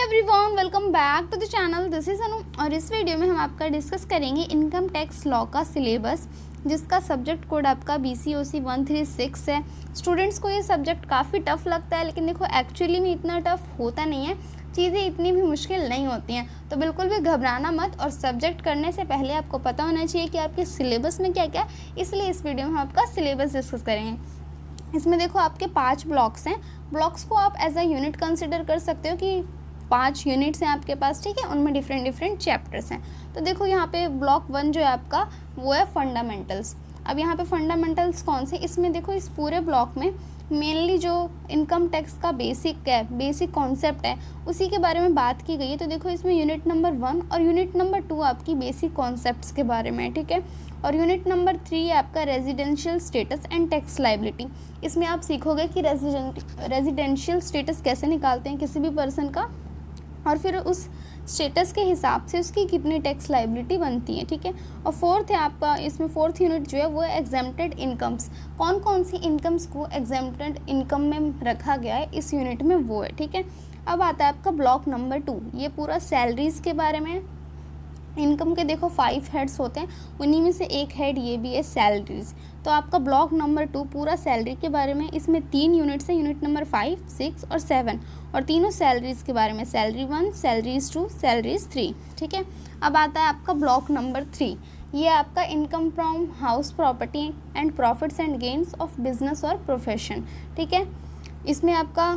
Everyone, welcome back to the channel. This is Anu और इस video में हम आपका डिस्कस करेंगे इनकम टैक्स लॉ का सिलेबस, जिसका सब्जेक्ट कोड आपका BCOC 136 है। स्टूडेंट्स को ये सब्जेक्ट काफ़ी टफ लगता है, लेकिन देखो एक्चुअली में इतना टफ होता नहीं है, चीज़ें इतनी भी मुश्किल नहीं होती हैं। तो बिल्कुल भी घबराना मत, और सब्जेक्ट करने से पहले आपको पता होना चाहिए कि आपके सिलेबस में क्या क्या है। इसलिए इस वीडियो में हम आपका सिलेबस डिस्कस करेंगे। इसमें देखो आपके 5 ब्लॉक्स हैं। ब्लॉक्स को आप एज अ यूनिट कंसिडर कर सकते हो कि 5 यूनिट्स हैं आपके पास, ठीक है। उनमें डिफरेंट चैप्टर्स हैं। तो देखो यहाँ पे ब्लॉक 1 जो है आपका, वो है फंडामेंटल्स। अब यहाँ पे फंडामेंटल्स कौन से, इसमें देखो इस पूरे ब्लॉक में मेनली जो इनकम टैक्स का बेसिक कॉन्सेप्ट है, उसी के बारे में बात की गई है। तो देखो इसमें यूनिट नंबर 1 और यूनिट नंबर 2 आपकी बेसिक कॉन्सेप्ट्स के बारे में है, ठीक है। और यूनिट नंबर 3 है आपका residential status and tax liability. इसमें आप सीखोगे कि रेजिडेंशियल स्टेटस कैसे निकालते हैं किसी भी पर्सन का, और फिर उस स्टेटस के हिसाब से उसकी कितनी टैक्स लायबिलिटी बनती है, ठीक है। और फोर्थ है आपका, इसमें फोर्थ यूनिट जो है वो है एग्जेम्प्टेड इनकम्स। कौन कौन सी इनकम्स को एग्जेम्प्टेड इनकम में रखा गया है इस यूनिट में, वो है, ठीक है। अब आता है आपका ब्लॉक नंबर 2, ये पूरा सैलरीज के बारे में। इनकम के देखो 5 हेड्स होते हैं, उन्हीं में से एक हेड ये भी है सैलरीज। तो आपका ब्लॉक नंबर 2 पूरा सैलरी के बारे में। इसमें 3 यूनिट्स हैं, यूनिट नंबर 5, 6 और 7, और तीनों सैलरीज के बारे में, सैलरी 1, सैलरीज 2, सैलरीज 3, ठीक है। अब आता है आपका ब्लॉक नंबर 3, ये आपका income from house property and profits and gains of business और प्रोफेशन, ठीक है। इसमें आपका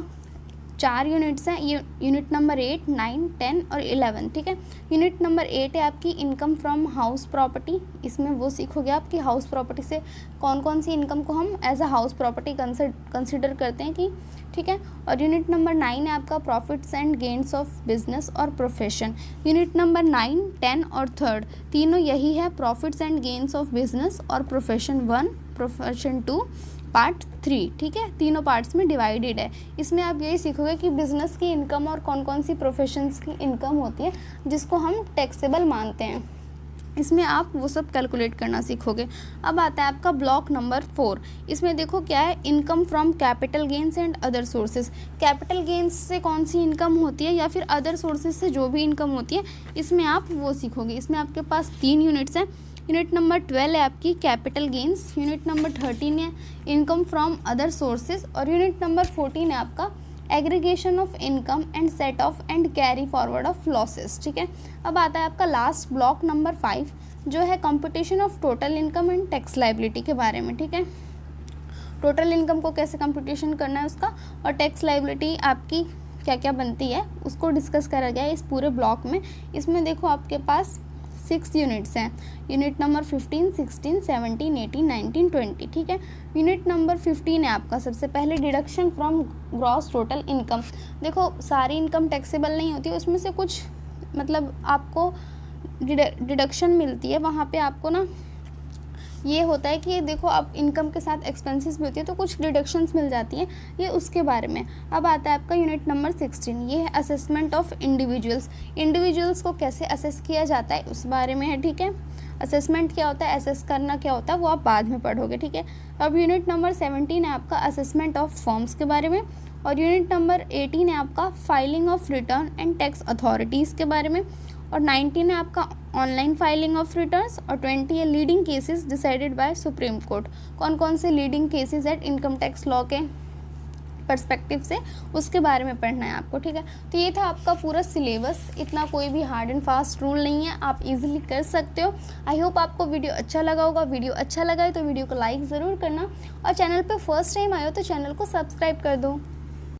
4 यूनिट्स हैं, यूनिट नंबर 8, 9, 10 और 11, ठीक है। यूनिट नंबर 8 है आपकी इनकम फ्रॉम हाउस प्रॉपर्टी। इसमें वो सीखोगे आपकी हाउस प्रॉपर्टी से कौन कौन सी इनकम को हम as a house property consider करते हैं कि, ठीक है। और यूनिट नंबर 9 है आपका profits and gains of business और प्रोफेशन। यूनिट नंबर 9, 10 और 3 तीनों यही है, profits and gains of business और प्रोफेशन 1, प्रोफेशन 2, पार्ट 3, ठीक है। तीनों पार्ट्स में डिवाइडेड है। इसमें आप यही सीखोगे कि बिजनेस की इनकम और कौन कौन सी प्रोफेशंस की इनकम होती है जिसको हम टैक्सेबल मानते हैं। इसमें आप वो सब कैलकुलेट करना सीखोगे। अब आता है आपका ब्लॉक नंबर 4। इसमें देखो क्या है, income from capital gains and other sources. Capital gains से कौन सी इनकम होती है, या फिर अदर सोर्सेज से जो भी इनकम होती है, इसमें आप वो सीखोगे। इसमें आपके पास 3 यूनिट्स हैं। यूनिट नंबर 12 है आपकी कैपिटल गेन्स, यूनिट नंबर 13 है इनकम फ्रॉम अदर सोर्सेज, और यूनिट नंबर 14 है आपका aggregation of income and set of and carry forward of losses, ठीक है। अब आता है आपका लास्ट ब्लॉक नंबर 5, जो है computation of total income and tax liability के बारे में, ठीक है। टोटल इनकम को कैसे कंप्यूटेशन करना है उसका, और टैक्स लायबिलिटी आपकी क्या क्या बनती है, उसको डिस्कस करा गया है इस पूरे ब्लॉक में। इसमें देखो आपके पास 6 यूनिट्स हैं, यूनिट नंबर 15, 16, 17, 18, 19, 20, ठीक है। यूनिट नंबर 15 है आपका सबसे पहले deduction from gross total income. देखो सारी इनकम टैक्सेबल नहीं होती, उसमें से कुछ मतलब आपको डिडक्शन मिलती है। वहाँ पे आपको ना ये होता है कि देखो अब इनकम के साथ एक्सपेंसेस भी होती है, तो कुछ डिडक्शंस मिल जाती हैं, ये उसके बारे में। अब आता है आपका यूनिट नंबर 16, ये है असेसमेंट ऑफ इंडिविजुअल्स। इंडिविजुअल्स को कैसे असेस किया जाता है उस बारे में है, ठीक है। असेसमेंट क्या होता है, असेस करना क्या होता है, वो आप बाद में पढ़ोगे, ठीक है। अब यूनिट नंबर 17 है आपका असेसमेंट ऑफ फॉर्म्स के बारे में, और यूनिट नंबर 18 है आपका filing of return and tax authorities के बारे में, और 19 है आपका ऑनलाइन फाइलिंग ऑफ रिटर्न्स, और 20 है leading cases decided by supreme court. कौन कौन से लीडिंग केसेस है इनकम टैक्स लॉ के पर्सपेक्टिव से, उसके बारे में पढ़ना है आपको, ठीक है। तो ये था आपका पूरा सिलेबस। इतना कोई भी हार्ड एंड फास्ट रूल नहीं है, आप इजीली कर सकते हो। आई होप आपको वीडियो अच्छा लगा होगा। वीडियो अच्छा लगा है तो वीडियो को लाइक ज़रूर करना, और चैनल पे फर्स्ट टाइम आए हो तो चैनल को सब्सक्राइब कर दो।